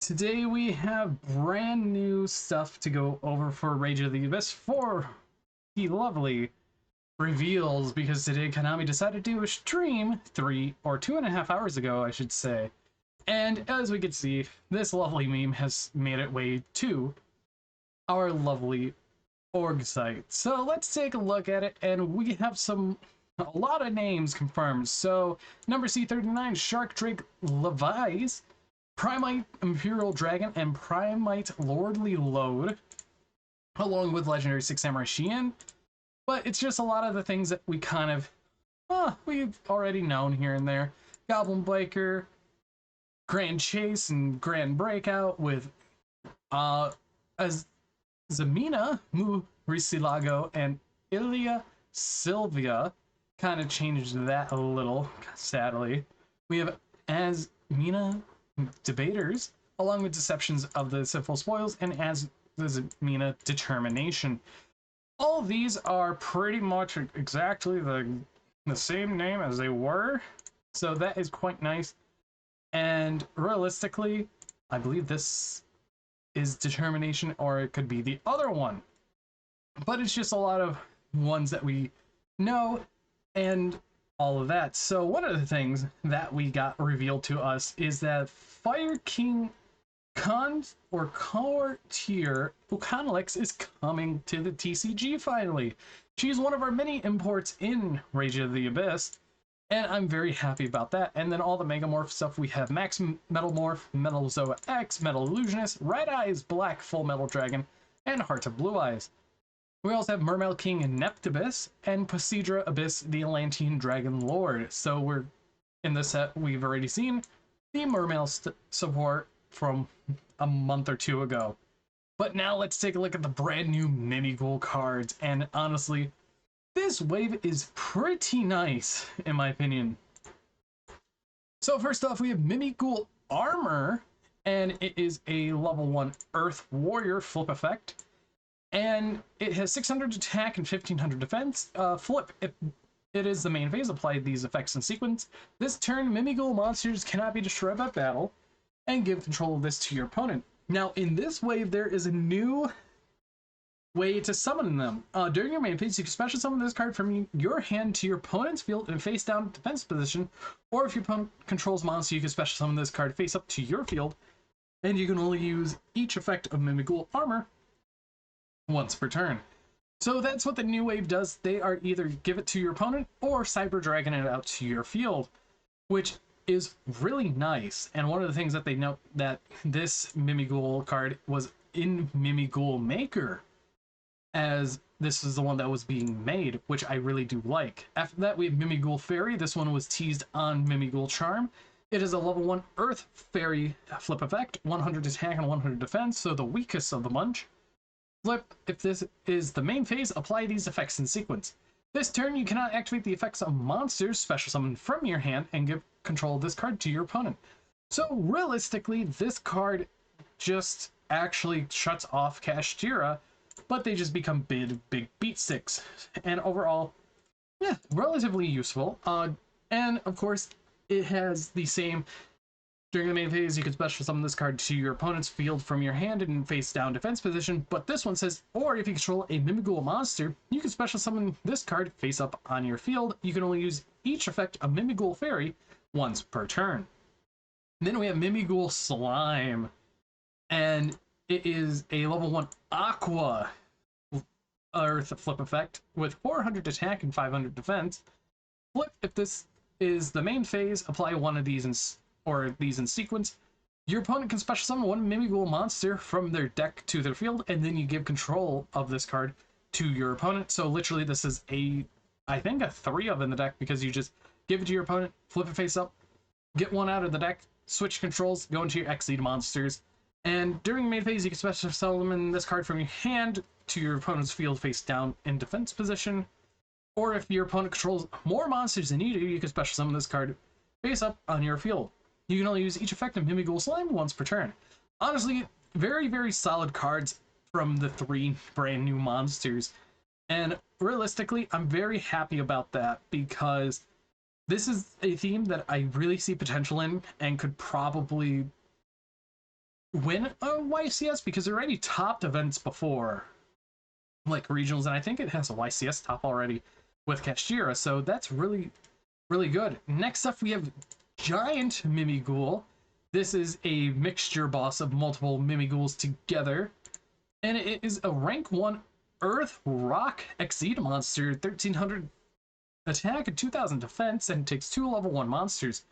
Today we have brand new stuff to go over for Rage of the Abyss for the lovely reveals, because today Konami decided to do a stream 2.5 hours ago, I should say. And as we can see, this lovely meme has made its way to our lovely org site. So let's take a look at it, and we have a lot of names confirmed. So number C39, Shark Drake Levi's, Primite Imperial Dragon, and Primite Lordly Load, along with Legendary 6 Samurai Shien. But it's just a lot of the things that we kind of, we've already known here and there. Goblin Biker, Grand Chase, and Grand Breakout with, as Zamina Muricielago and Ilia Sylvia. Kind of changed that a little, sadly. We have as Mina Debaters, along with Deceptions of the Sinful Spoils, and as the Zamina Determination. All of these are pretty much exactly the same name as they were, so that is quite nice. And realistically, I believe this is Determination, or it could be the other one. But it's just a lot of ones that we know and all of that. So one of the things that we got revealed to us is that Fire King Courtier Ulcanix is coming to the TCG finally. She's one of our many imports in Rage of the Abyss, and I'm very happy about that. And then all the Megamorph stuff, we have Max Metal Morph, Metal Zoa X, Metal Illusionist, Red Eyes Black Full Metal Dragon, and Heart of Blue Eyes. We also have Mermail King Neptibus and Posidra Abyss, the Atlantean Dragon Lord. So we're in this set, we've already seen the Mermail support from a month or two ago. But now let's take a look at the brand new Mimighoul cards, and honestly, this wave is pretty nice, in my opinion. So first off, we have Mimighoul Armor, and it is a level 1 Earth Warrior flip effect. And it has 600 attack and 1500 defense. Flip, if it is the main phase, apply these effects in sequence. This turn, Mimighoul monsters cannot be destroyed by battle, and give control of this to your opponent. Now, in this wave, there is a new way to summon them. During your main phase, you can special summon this card from your hand to your opponent's field in face down defense position, or if your opponent controls monster, you can special summon this card face up to your field, and you can only use each effect of Mimighoul Armor once per turn. So that's what the new wave does. They are either give it to your opponent or Cyber Dragon it out to your field, which is really nice. And one of the things that they note that this Mimighoul card was in Mimighoul Maker, as this is the one that was being made, which I really do like. After that, we have Mimighoul Fairy. This one was teased on Mimighoul Charm. It is a level 1 Earth Fairy flip effect, 100 attack and 100 defense, so the weakest of the bunch. Flip, if this is the main phase, apply these effects in sequence. This turn, you cannot activate the effects of monsters special summoned from your hand and give control of this card to your opponent. So realistically, this card just actually shuts off Kashtira, but they just become big beat sticks. And overall, yeah, relatively useful. And of course, it has the same. During the main phase, you can special summon this card to your opponent's field from your hand in face down defense position, but this one says, or if you control a Mimighoul monster, you can special summon this card face up on your field. You can only use each effect of Mimighoul Fairy once per turn. Then we have Mimighoul Slime, and it is a level 1 Aqua Earth flip effect with 400 attack and 500 defense. Flip, if this is the main phase, apply one of these in sequence. Your opponent can special summon one Mimighoul monster from their deck to their field, and then you give control of this card to your opponent. So literally this is I think a 3 of in the deck, because you just give it to your opponent, flip it face up, get one out of the deck, switch controls, go into your X-Lead monsters, and during main phase you can special summon this card from your hand to your opponent's field face down in defense position. Or if your opponent controls more monsters than you do, you can special summon this card face up on your field. You can only use each effect of Mimighoul Slime once per turn. Honestly, very solid cards from the 3 brand new monsters. And realistically, I'm very happy about that, because this is a theme that I really see potential in and could probably win a YCS because it already topped events before, like regionals, and I think it has a YCS top already with Kashtira, so that's really, really good. Next up, we have Giant Mimighoul. This is a mixture boss of multiple Mimighouls together, and it is a rank 1 Earth Rock Exceed monster, 1300 attack and 2000 defense, and it takes 2 level 1 monsters.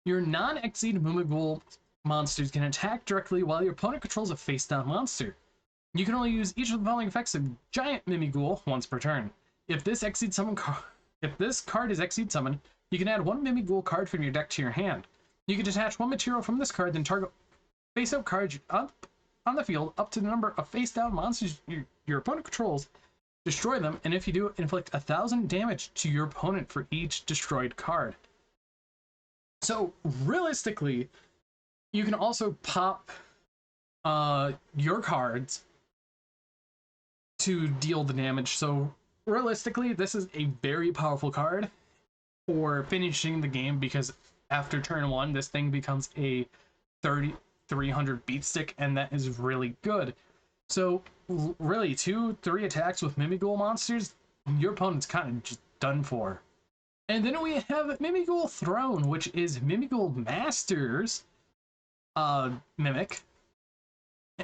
Your non-Exceed Mimighoul monsters can attack directly while your opponent controls a face-down monster. You can only use each of the following effects of Giant Mimighoul once per turn. If this card is Exceed Summon, you can add 1 Mimighoul card from your deck to your hand. You can detach 1 material from this card, then target face-up cards up on the field up to the number of face-down monsters your opponent controls. Destroy them, and if you do, inflict 1000 damage to your opponent for each destroyed card. So realistically, you can also pop your cards to deal the damage. So realistically, this is a very powerful card for finishing the game, because after turn 1, this thing becomes a 300 beat stick, and that is really good. So really, 2-3 attacks with Mimighoul monsters, your opponent's kind of just done for. And then we have Mimighoul Throne, which is Mimighoul Master's mimic.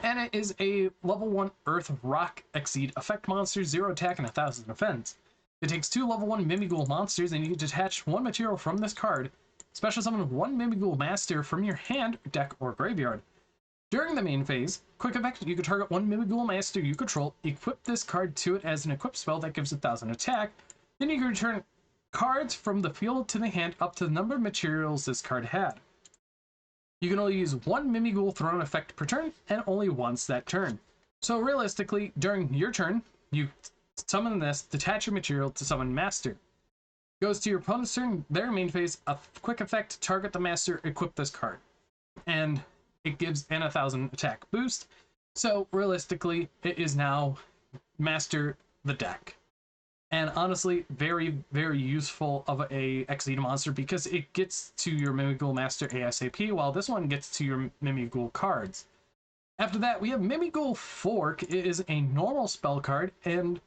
And it is a level 1 Earth Rock Exceed effect monster, 0 attack and 1000 defense. It takes 2 level 1 Mimighoul monsters, and you can detach 1 material from this card. Special summon 1 Mimighoul Master from your hand, deck, or graveyard. During the main phase, quick effect, you can target 1 Mimighoul Master you control, equip this card to it as an equip spell that gives 1000 attack, then you can return cards from the field to the hand up to the number of materials this card had. You can only use 1 Mimighoul Throne effect per turn, and only once that turn. So realistically, during your turn, you summon this, detach your material to summon Master. Goes to your opponent's turn, their main phase, a quick effect, target the Master, equip this card. And it gives an 1000 attack boost. So realistically, it is now Master the deck. And honestly, very, very useful of a Exceed monster, because it gets to your Mimighoul Master ASAP, while this one gets to your Mimighoul cards. After that, we have Mimighoul Fork. It is a normal spell card, and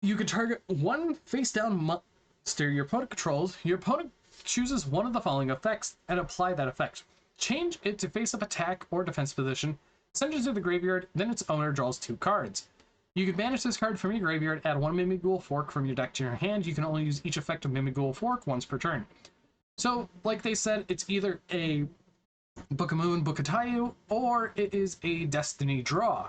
you can target 1 face-down monster your opponent controls. Your opponent chooses one of the following effects and apply that effect. Change it to face-up attack or defense position, send it to the graveyard, then its owner draws 2 cards. You can banish this card from your graveyard, add 1 Mimighoul Fork from your deck to your hand. You can only use each effect of Mimighoul Fork once per turn. So, like they said, it's either a Book of Moon, Book of Tayu, or it is a Destiny Draw,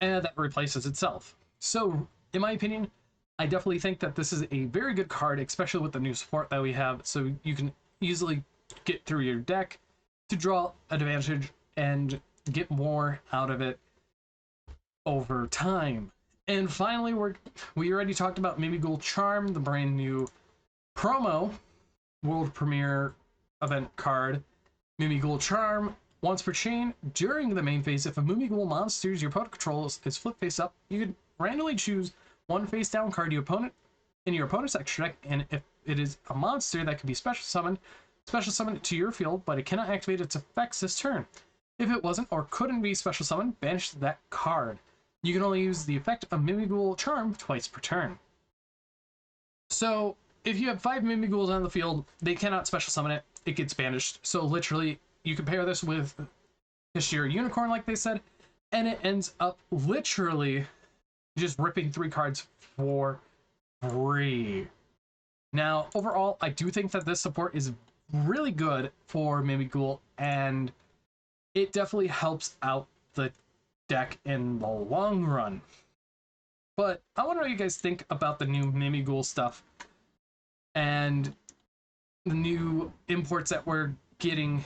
and that replaces itself. So, in my opinion, I definitely think that this is a very good card, especially with the new support that we have, so you can easily get through your deck to draw advantage and get more out of it over time. And finally, we already talked about Mimighoul Charm, the brand new promo world premiere event card. Mimighoul Charm, once per chain, during the main phase, if a Mimighoul monster your opponent controls is flipped face up, you can randomly choose 1 face down card in your opponent's extra deck, and if it is a monster that can be special summoned it to your field, but it cannot activate its effects this turn. If it wasn't or couldn't be special summoned, banish that card. You can only use the effect of Mimighoul Charm twice per turn. So, if you have 5 Mimighouls on the field, they cannot special summon it, it gets banished. So literally, you can pair this with Kashtira Unicorn, like they said, and it ends up literally just ripping 3 cards for free. Now, overall, I do think that this support is really good for Mimighoul, and it definitely helps out the deck in the long run. But I want to know what you guys think about the new Mimighoul stuff and the new imports that we're getting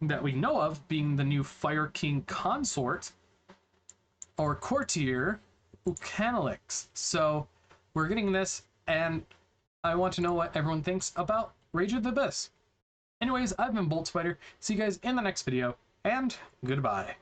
that we know of, being the new Fire King Consort or Courtier Ulcanix. So we're getting this, and I want to know what everyone thinks about Rage of the Abyss. Anyways, I've been Bolt Spider. See you guys in the next video, and goodbye.